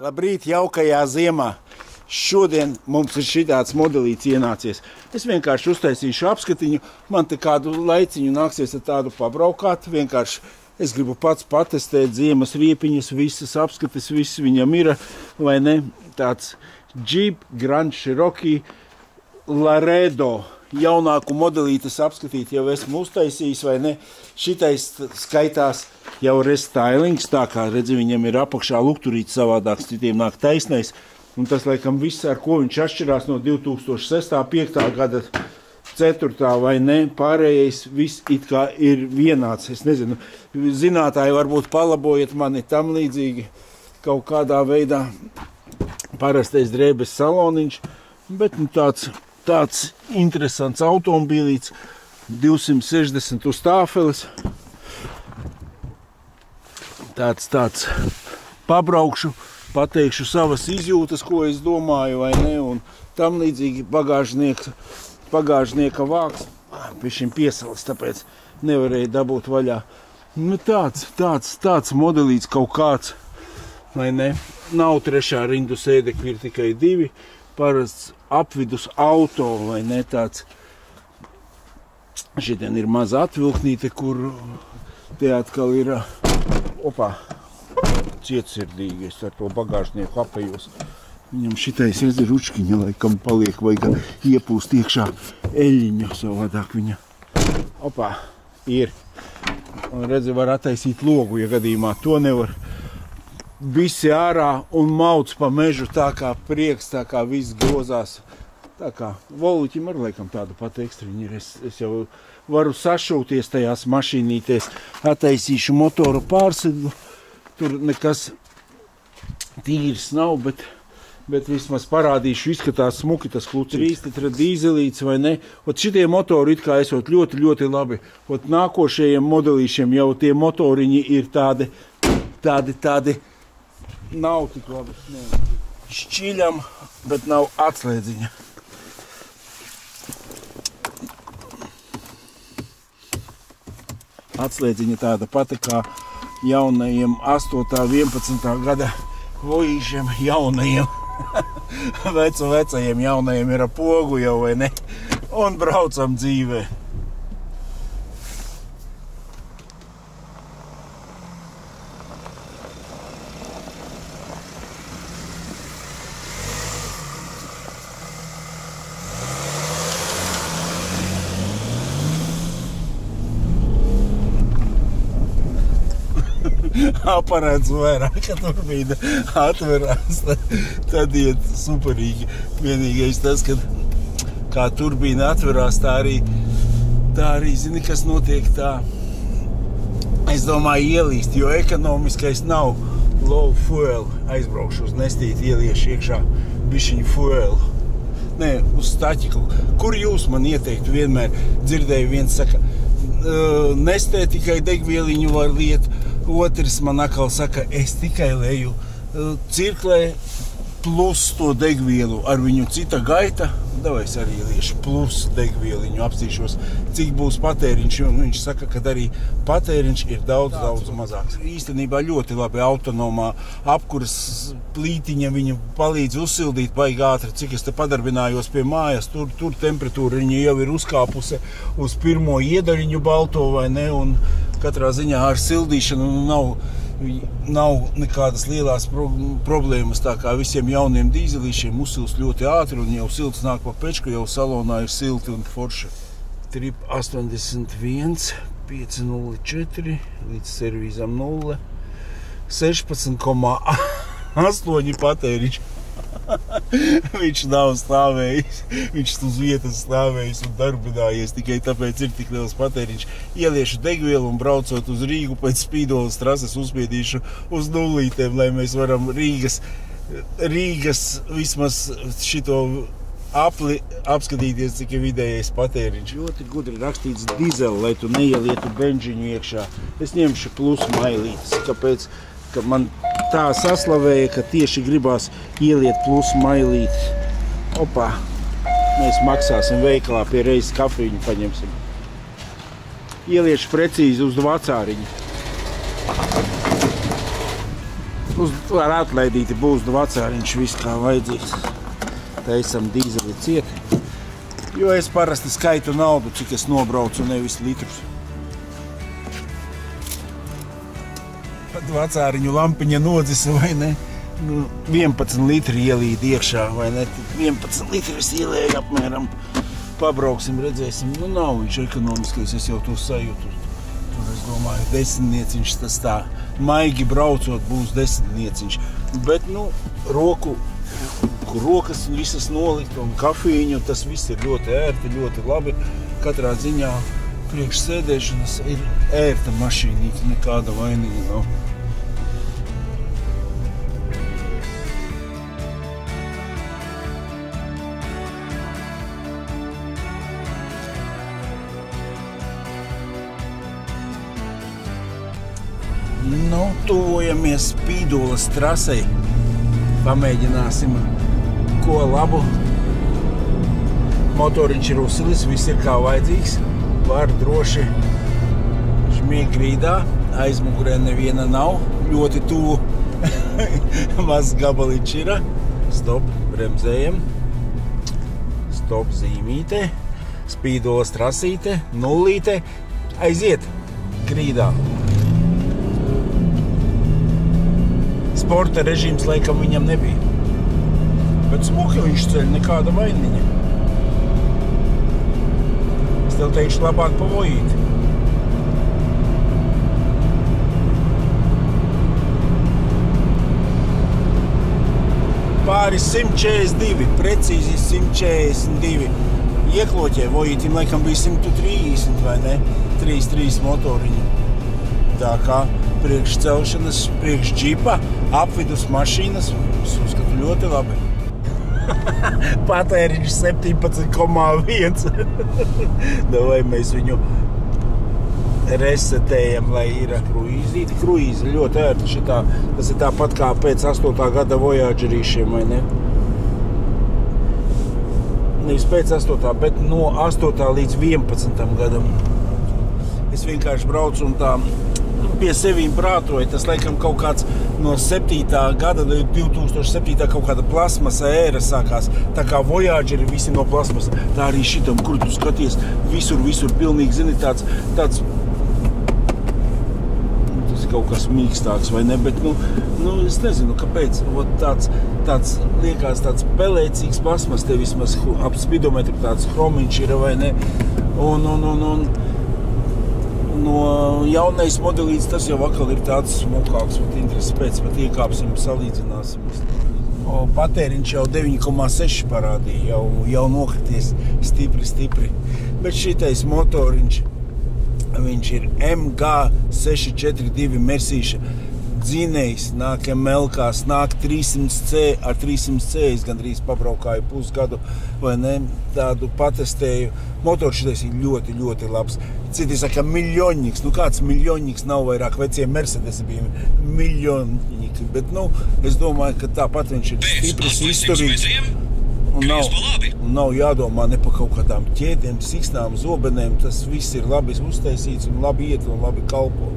Labrīt, jaukajā ziemā. Šodien mums ir šitāds modelīts ienācies. Es vienkārši uztaisīšu apskatiņu. Man te kādu laiciņu nāksies ar tādu pabraukāt. Vienkārši es gribu pats patestēt ziemas riepiņas, visas apskates, viss viņam ir, vai ne? Tāds Jeep Grand Cherokee Laredo. Jaunāku modelītes apskatīt jau esmu uztaisījis, vai ne? Šitais skaitās jau restylings, tā kā redzi, viņam ir apakšā lukturīts savādāks, citiem nāk taisnais. Un tas, laikam, viss, ar ko viņš atšķirās no 2006. 5. gada 4. vai ne, pārējais viss it kā ir vienāds. Es nezinu, zinātāji varbūt palabojiet mani tam līdzīgi kaut kādā veidā parastais drēbes saloniņš, bet nu, tāds interesants automobīlīts, 260 uz tāfeles. Tāds pabraukšu, pateikšu savas izjūtas, ko es domāju, vai ne, un tam līdzīgi bagāžnieka vāks. Pie šim piesalis, tāpēc nevarēja dabūt vaļā. Nu, tāds modelīts kaut kāds, vai ne. Nav trešā rindu sēdekļi, ir tikai 2. Parasts apvidus auto, vai ne, tāds. Šitien ir maza atvilknīte, kur te atkal ir, cietsirdīgi, es ar to bagāžnieku apējos. Viņam šitais ir ručkiņa, laikam paliek, vajag iepūst iekšā eļiņu, savādāk viņa. Ir. Un redzi, var attaisīt logu, ja gadījumā to nevar. Visi ārā un mauc pa mežu, tā kā prieks, tā kā viss grozās. Tā kā Voluķim ar laikam tādu pat ekstriņu ir. Es jau varu sašūties tajās mašīnītēs, attaisīšu motoru pārsedlu. Tur nekas tīrs nav, bet vismaz parādīšu, izskatās smuki tas klucīts. 3 litra dīzelīts, vai ne? Šitie motori it kā esot ļoti, ļoti labi. Nākošajiem modelīšiem jau tie motoriņi ir tādi nav tik labi. Šķiļam, bet nav atslēdziņa. Atslēdziņa tāda pati kā jaunajiem 8. 11. gada vojīšiem jaunajiem. Vecajiem jaunajiem ir ar pogu jau, vai ne? Un braucam dzīvē. Aparāts vairāk, ka turbīna atverās, tad iet superīgi. Vienīgais tas, ka kā turbīna atverās, tā arī zini, kas notiek tā. Es domāju ielīst, jo ekonomiskais nav low fuel. Aizbraukšu uz nestīti, ieliešu iekšā bišķiņu fuel. Nē, uz staķiklu. Kur jūs man ieteiktu? Vienmēr dzirdēju, viens saka, nestē tikai degvieliņu var liet. Otrs man atkal saka, es tikai leju cirklē plus to degvielu, ar viņu cita gaita. Davai es arī liešu plus degvieliņu, apstīšos, cik būs patēriņš, jo viņš saka, ka arī patēriņš ir daudz mazāks. Īstenībā ļoti labi autonomā apkuras plītiņa viņu palīdz uzsildīt baigi ātri, cik es te padarbinājos pie mājas, tur temperatūra viņa jau ir uzkāpuse uz pirmo iedaļiņu balto, vai ne, un katrā ziņā ar sildīšanu nav nekādas lielās problēmas, tā kā visiem jauniem dīzelīšiem uzsilst ļoti ātri un jau silts nāk pa pečku, jau salonā ir silti un forši. Trip 81, 504, līdz servīzam 0, 16,8 patēriņš. Viņš nav stāvējis, viņš uz vietas stāvējis un darbinājies, tikai tāpēc ir tik liels patēriņš. Ieliešu degvielu un braucot uz Rīgu pēc Spīdolas trases uzspiedīšu uz 0, lai mēs varam Rīgas vismaz šito apli apskatīties, cik ir vidējais patēriņš. Ļoti gudri rakstīts dizeli, lai tu neielietu benžiņu iekšā. Es ņemšu plus mailītes, kāpēc? Ka man tā saslavēja, ka tieši gribās ieliet plus mailīti. Mēs maksāsim veikalā pie reizes kafiju paņemsim. Ieliešu precīzi uz vacāriņu. Ar atlaidīti būs vecāriņš viss kā vajadzīgs. Taisam dīzeli ciet. Jo es parasti skaitu naudu, cik es nobraucu, nevis litrus. Pat vecāriņu lampiņa nodzisa, vai ne? 11 litri ielīd iekšā, vai ne? 11 litri es ielēju apmēram. Pabrauksim, redzēsim. Nu, nav viņš ekonomiskais, es jau to sajūtu. Tur, es domāju, 10-nieciņš tas tā. Maigi braucot būs 10-nieciņš. Bet, nu, rokas visas nolikt un kafīņu, tas viss ir ļoti ērti, ļoti labi. Katrā ziņā priekš sēdēšanas ir ērta mašīnīte, nekāda vainīga nav. Nu, tuvojamies Spīdolas trasei. Pamēģināsim ko labu. Motoriņš ir uzsilis, viss ir kā vajadzīgs. Var droši žmiegt grīdā. Aizmugurē neviena nav. Ļoti tuvu. Mazs gabaliņš ir. Stop, bremzējam. Stop zīmīte. Spīdolas trasīte. Nullīte. Aiziet grīdā. Sporta režīms laikam viņam nebija. Bet smuki viņš ceļ, nekāda vainiņa. Es tev teikšu labāk pavojīt. Pāri 142, precīzi 142. Iekloķē vojītim laikam bija 130, vai ne? 3 motoriņu. Tā kā priekš celšanas, priekš džipa, apvidus mašīnas, es uzskatu ļoti labi. Patēriņš 17,1. Vai mēs viņu resetējam, lai ir kruīzīti. Kruīzi ļoti ērti šitā. Tas ir tāpat kā pēc 8. gada Voyagerīšiem, vai ne? Nevis pēc 8. bet no 8. līdz 11. gadam. Es vienkārši braucu un tā pie sevīm prātoju, tas laikam kaut kāds no 7. gada, 2007. kaut kāda plasmasa ēra sākās. Tā kā Voyageri visi no plasmasa. Tā arī šitam, kur tu skaties, visur, pilnīgi, zini, tāds, tas ir kaut kas mīkstāks, vai ne, bet, nu, es nezinu, kāpēc, tāds liekas tāds pelēcīgs plasmas, te vismaz ap spidometru tāds chromiņš ir, vai ne, un no jaunais modelīts tas jau atkal ir tāds smukāks, un interesi pēc pat iekāpsim, salīdzināsim. Patēriņš jau 9,6 parādīja, jau nokrities stipri. Bet šitais motoriņš, viņš ir MG642 Mersīša dzinējs, nāk MLKs, nāk 300C, ar 300C es gandrīz pabraukāju pusgadu, vai ne, tādu patestēju. Motors šitais ir ļoti, ļoti labs. Citi saka miljonņiks, kāds miljonņiks nav vairāk, vecie Mercedes bija miljonņiki, bet, es domāju, ka tāpat viņš ir stipris, izturīgs. Un nav jādomā ne pa kaut kādām ķēdēm, siksnām, zobenēm, tas viss ir labi uztaisīts un labi iet un labi kalpo.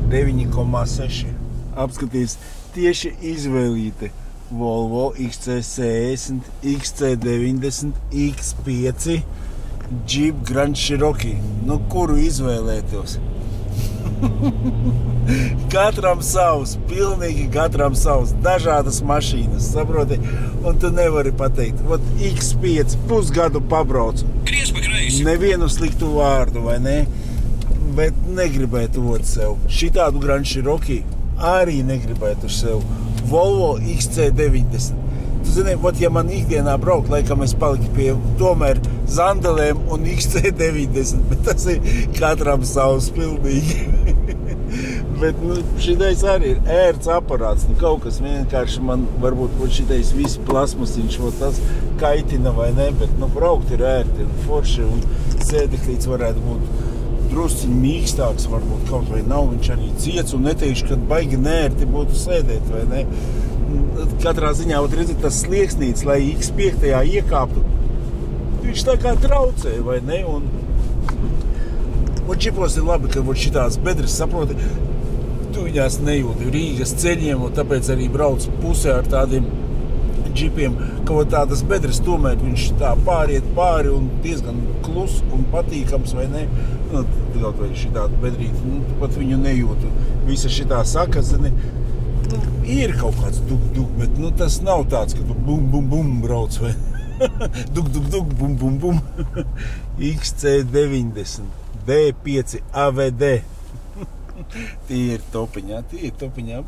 9,6. Apskaties, tieši izvēlīte Volvo XC60, XC90, X5, Jeep Grand Cherokee. Kuru izvēlētos? Katram savs, pilnīgi katram savs, dažādas mašīnas, saproti? Un tu nevari pateikt, X5 pusgadu pabraucu. Nevienu sliktu vārdu, vai ne? Bet negribētu sev. Šitādu Grand Cherokee arī negribētu sev. Volvo XC90. Tu zini, ja man ikdienā braukt, laikam es paliku pie tomēr Zandelēm un XC90, bet tas ir katram savs pilnīgi. Bet šitais arī ir ērts aparāts, kaut kas vienkārši man varbūt šitais viss plasmasiņš, tas kaitina vai ne, bet braukt ir ērti un forši un sēdeklīts varētu būt drusciņi mīkstāks, varbūt kaut vai nav, viņš arī ciets un neteikšu, ka baigi nērti būtu sēdēt, vai ne? Katrā ziņā, redzat, tas slieksnīts, lai X5 iekāptu, viņš tā kā traucē, vai ne? Un čipos ir labi, ka šitās bedres, saproti, tu viņās nejūtu Rīgas ceļiem, un tāpēc arī brauc pusē ar tādiem džipiem, ka tādas bedres tomēr viņš tā pāriet pāri un diezgan klus un patīkams, vai ne? Nu, kaut vai šitāda bedrīte, nu, pat viņu nejūtu. Visa šitā sakazini, nu, ir kaut kāds duk, bet nu, tas nav tāds, ka tu bum brauc, vai duk, bum, bum. XC90, D5 AVD. Tie ir topiņā,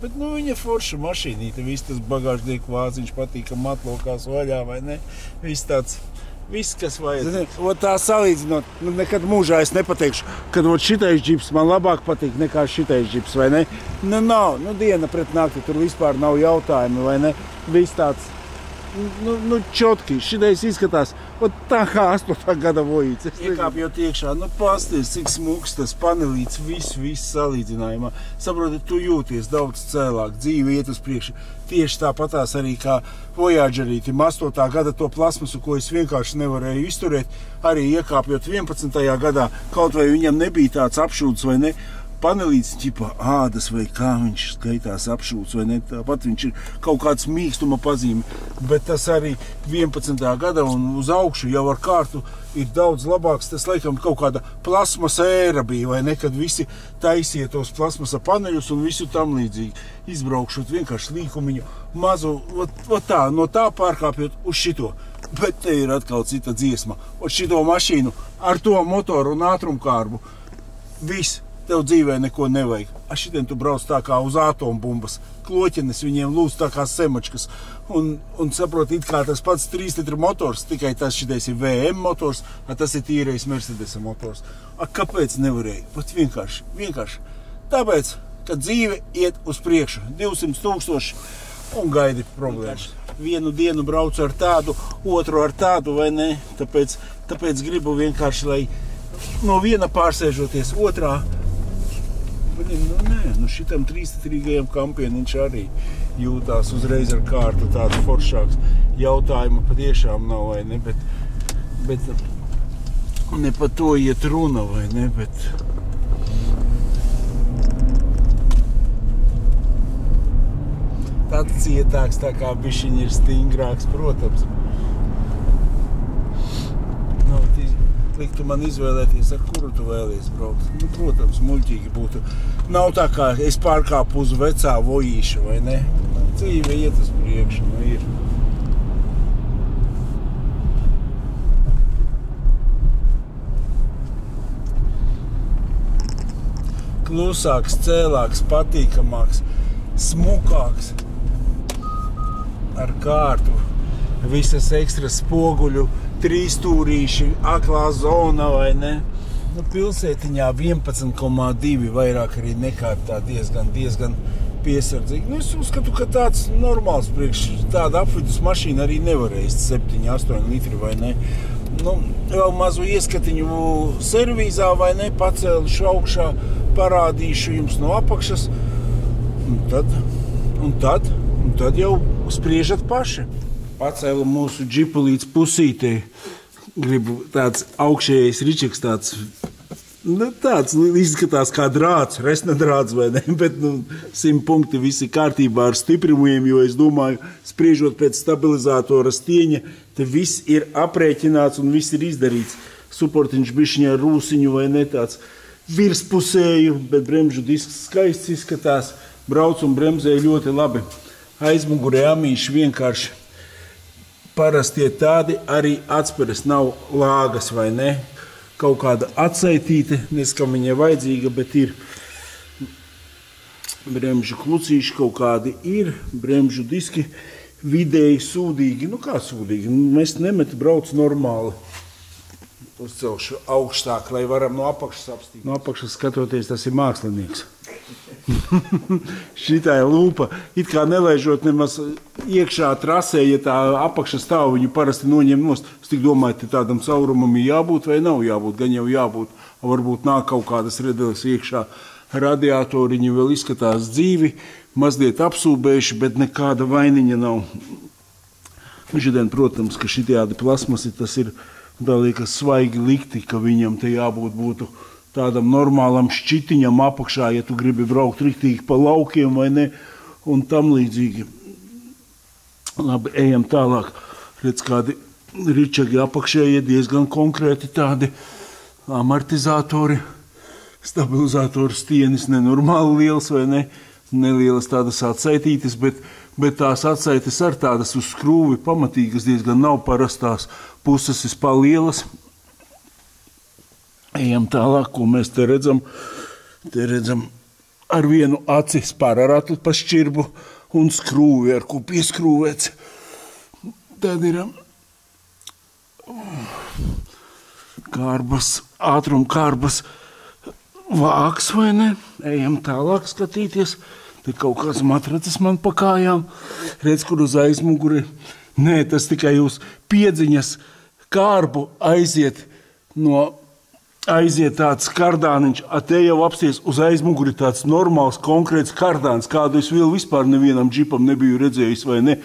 bet nu viņa forša mašīnīte, viss tas bagāžnieku vāciņš patīkam matlokās vaļā, vai ne? Viss, kas vajag. Tā salīdzinot, nu nekad mūžā es nepateikšu, kad šitais džips man labāk patīk nekā šitais džips, vai ne? Nu nav, nu diena pret nakti, tur vispār nav jautājumi, vai ne? Viss tāds, nu čotki, šitais izskatās, tā kā 8. gada vojīts. Iekāpjot iekšā, nu pasties, cik smuks tas panelīts, viss salīdzinājumā. Saproti, tu jūties daudz cēlāk, dzīve iet uz priekšu. Tieši tāpatās arī kā Voyagerītim 8. gada to plasmasu, ko es vienkārši nevarēju izturēt, arī iekāpjot 11. gadā, kaut vai viņam nebija tāds apšūds vai ne, panelīts ķipa ādas vai kā viņš skaitās apšūts vai ne, tāpat viņš ir kaut kāds mīkstuma pazīme, bet tas arī 11. gada un uz augšu jau ar kārtu ir daudz labāks, tas laikam kaut kāda plasmasa ēra bija, vai ne, kad visi taisīja tos plasmasa paneļus un visu tam līdzīgi, izbraukšot vienkārši līkumiņu mazu, tā, no tā pārkāpjot uz šito. Bet te ir atkal cita dziesma, šito mašīnu ar to motoru un ātrumkārbu, viss. Tev dzīvē neko nevajag. Šitien tu brauc tā kā uz atombumbas. Kloķenes viņiem lūdz tā kā semačkas. Un saprot, it kā tas pats 3 litru motors, tikai tas šitais ir VM motors, tas ir tīrais Mercedesa motors. Kāpēc nevarēja? Pat vienkārši. Tāpēc, ka dzīve iet uz priekšu. 200,000 un gaidi problēmas. Vienu dienu braucu ar tādu, otru ar tādu, vai ne? Tāpēc gribu vienkārši, lai no viena pārsēžoties otrā. Nu šitam 3-trīgajam kampiem viņš arī jūtās uzreiz ar kārtu tāds foršāks. Jautājuma patiešām nav, vai ne, bet ne par to iet runa, vai ne, bet tāds cietāks, tā kā bišķiņ ir stingrāks, protams. Liktu man izvēlēties, ar kuru tu vēlies braukt. Nu, protams, muļķīgi būtu. Nav tā kā es pārkāpu uz vecā vojīša, vai ne? Dzīve iet uz priekšu, nu ir. Klusāks, cēlāks, patīkamāks, smukāks. Ar kārtu. Visas ekstra spoguļu, 3-stūrīši, aklā zona, vai ne? Nu, pilsētiņā 11,2 vairāk arī nekārtā diezgan piesardzīgi. Nu, es uzskatu, ka tāds normāls priekš tāda apvidus mašīna arī nevarēs 7-8 litri, vai ne? Nu, vēl mazu ieskatiņu servīzā, vai ne? Pacēluši augšā, parādīšu jums no apakšas. Un tad jau spriežat paši. Pacēlu mūsu džipu līdz pusītei. Gribu tāds augšējais ričeks, tāds izskatās kā drāts, resnadrāts vai ne, bet 100 punkti visi kārtībā ar stiprimiem, jo es domāju, spriežot pēc stabilizātora stieņa, te viss ir aprēķināts un viss ir izdarīts. Suportiņš bišķiņā ar rūsiņu vai ne tāds virspusēju, bet bremžu disks skaists izskatās, brauc un bremzē ļoti labi. Aizmugurē amīši vienkārši. Parasti ir tādi, arī atsperes nav lāgas vai ne. Kaut kāda atsaitīte, neskam viņa vajadzīga, bet ir bremžu klucīši kaut kādi ir, bremžu diski vidēji sūdīgi. Nu kā sūdīgi? Mēs nemet brauc normāli. Uzcelšu augstāk, lai varam no apakšas apstīt. No apakšas skatoties, tas ir mākslinieks. Šitā ir lūpa, it kā nelaižot nemaz iekšā trasē, ja tā apakša stāv, viņu parasti noņem nost. Es tik domāju, te tādam caurumam ir jābūt vai nav jābūt, gan jau jābūt. Varbūt nāk kaut kādas redeles iekšā, radiatoriņi vēl izskatās dzīvi, mazliet apsūbējuši, bet nekāda vainiņa nav. Šodien, protams, ka šitādi plasmasi tas ir, tā liekas, svaigi likti, ka viņam te jābūt būtu tādam normālam šķitiņam apakšā, ja tu gribi braukt riktīgi pa laukiem vai ne, un tam līdzīgi. Labi, ejam tālāk. Redz, kādi ričagi apakšējie diezgan konkrēti tādi amortizatori, stabilizatoru stienis nenormāli liels vai ne, nelielas tādas atsaitītes, bet tās atsaites ar tādas uz skrūvi pamatīgas, diezgan nav parastās, puses vispār lielas. Ejam tālāk, ko mēs te redzam. Te redzam ar vienu aci spāraratu pa šķirbu un skrūvi, ar ko pieskrūvēts. Tad ir kārbas, ātrumkārbas vāks, vai ne? Ejam tālāk skatīties. Te kaut kāds matracis man pa kājām. Redz, kur uz aizmuguri. Nē, tas tikai uz piedziņas kārbu aiziet tāds kardāniņš. Te jau apsties uz aizmuguri tāds normāls, konkrēts kardāns, kādu es vēl vispār nevienam džipam nebiju redzējis, vai ne?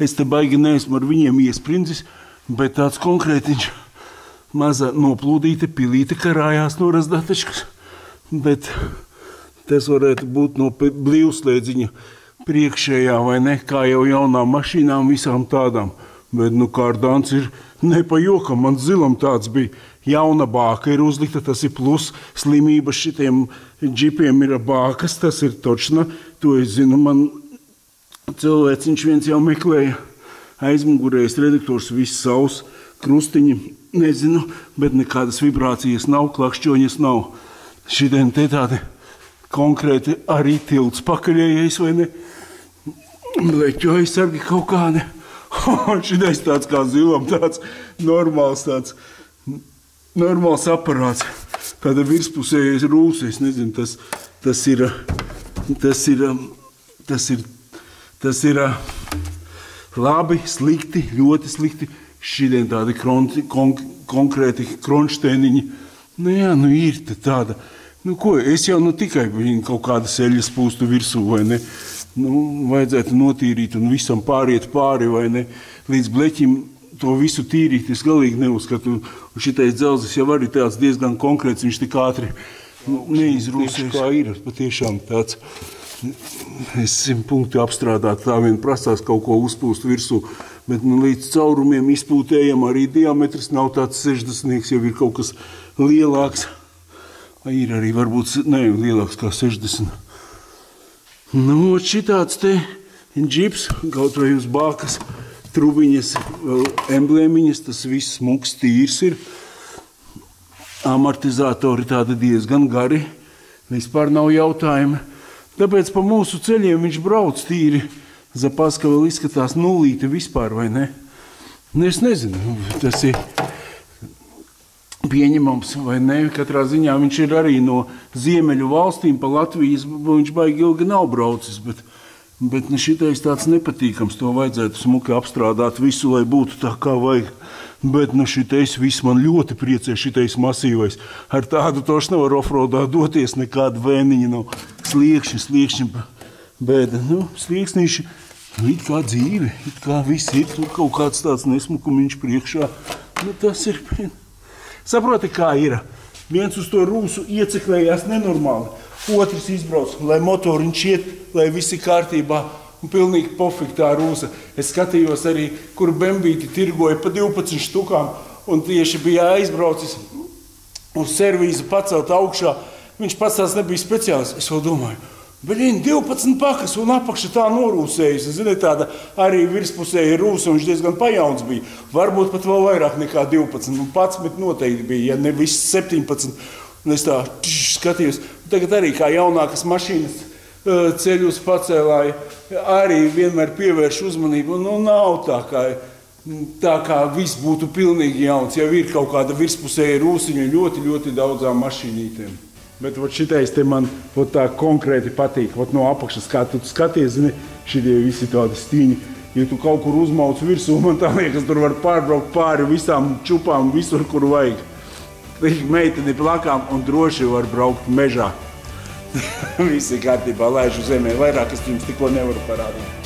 Es te baigi neesmu ar viņiem iesprindzis, bet tāds konkrētiņš maza noplūdīta pilīte karājās no razdatačkas. Bet tas varētu būt no blīvslēdziņa priekšējā, vai ne, kā jau jaunām mašīnām visām tādām. Bet, kārdāns ir nepajokam, man zilam tāds bija. Jauna bāka ir uzlikta, tas ir plus, slimības šitiem džipiem ir bākas, tas ir točna. To es zinu, man cilvēciņš viens jau meklēja aizmugurējais redaktors, viss savs, krustiņi, nezinu, bet nekādas vibrācijas nav, klakšķoņas nav. Šitien te tādi konkrēti arī tilts pakaļējais, vai ne? Bleķu aizsargi kaut kādi. Šitais tāds kā zilam, tāds normāls aparāts. Tāda virspusējais rūs, es nezinu, tas ir labi, slikti, ļoti slikti. Šitien tādi konkrēti kronštēniņi. Jā, ir tāda. Ko, es jau tikai kaut kāda seļas pūstu virsū, vai ne? Vajadzētu notīrīt un visam pāriet pāri, vai ne? Līdz bleķim to visu tīrīt, es galīgi neuzskatu. Un šitais dzelzis jau arī tāds diezgan konkrēts, viņš tik ātri neizrūsies. Kā ir, patiešām tāds. Es 100 punkti apstrādāt, tā vien prasās kaut ko uzpūst virsū. Bet līdz caurumiem izpūtējam arī diametrs nav tāds 60, jau ir kaut kas lielāks. Ir arī varbūt, lielāks kā 60. Šitāds te džips, kaut vai uz bākas, trubiņas, vēl emblēmiņas, tas viss smuks tīrs ir. Amortizatori tādi diezgan gari, vispār nav jautājumi. Tāpēc pa mūsu ceļiem viņš brauc tīri. Zapaska vēl izskatās nulīte vispār, vai ne? Es nezinu, tas ir pieņemams vai ne. Katrā ziņā viņš ir arī no ziemeļu valstīm pa Latvijas, viņš baigi ilgi nav braucis, bet šitais tāds nepatīkams. To vajadzētu smuki apstrādāt visu, lai būtu tā kā vajag. Bet šitais viss man ļoti priecē, šitais masīvais. Ar tādu toši nevar offroadā doties, nekāda vēniņa nav. Sliekšņi bēda. Slieksnīši it kā dzīve, it kā viss ir. Tur kaut kāds tāds nesmukumiņš priekšā. Tas ir... Saproti, kā ir. Viens uz to rūsu ieceklējās nenormāli. Otrs izbrauc, lai motoriņš iet, lai viss ir kārtībā. Un pilnīgi pofīgi tā rūsa. Es skatījos arī, kur Bembīti tirgoja pa 12 štukām. Un tieši bija aizbraucis uz servīzu pacelt augšā. Viņš pats tās nebija speciāls. Es vēl domāju, 12 pakas un apakša tā norūsējas. Ziniet, tāda arī virspusēja rūsa, un viņš diezgan pajauns bija. Varbūt pat vēl vairāk nekā 12. 11 noteikti bija, ja ne viss 17. Un es tā skatījos. Tagad arī kā jaunākas mašīnas ceļus pacēlāja, arī vienmēr pievērš uzmanību. Nav tā kā viss būtu pilnīgi jauns. Jau ir kaut kāda virspusēja rūsiņa ļoti, ļoti daudzām mašīnītēm. Bet šitais te man tā konkrēti patīk. No apakšas, kā tu skaties, zini, šitie visi tādi stīņi. Ja tu kaut kur uzmauc virsū, man tā liekas, tur var pārbraukt pāri visām čupām, visur, kur vajag. Meiteni plakām un droši var braukt mežā. Visi kārtībā laižu zemē. Vairāk es jums tikko nevaru parādīt.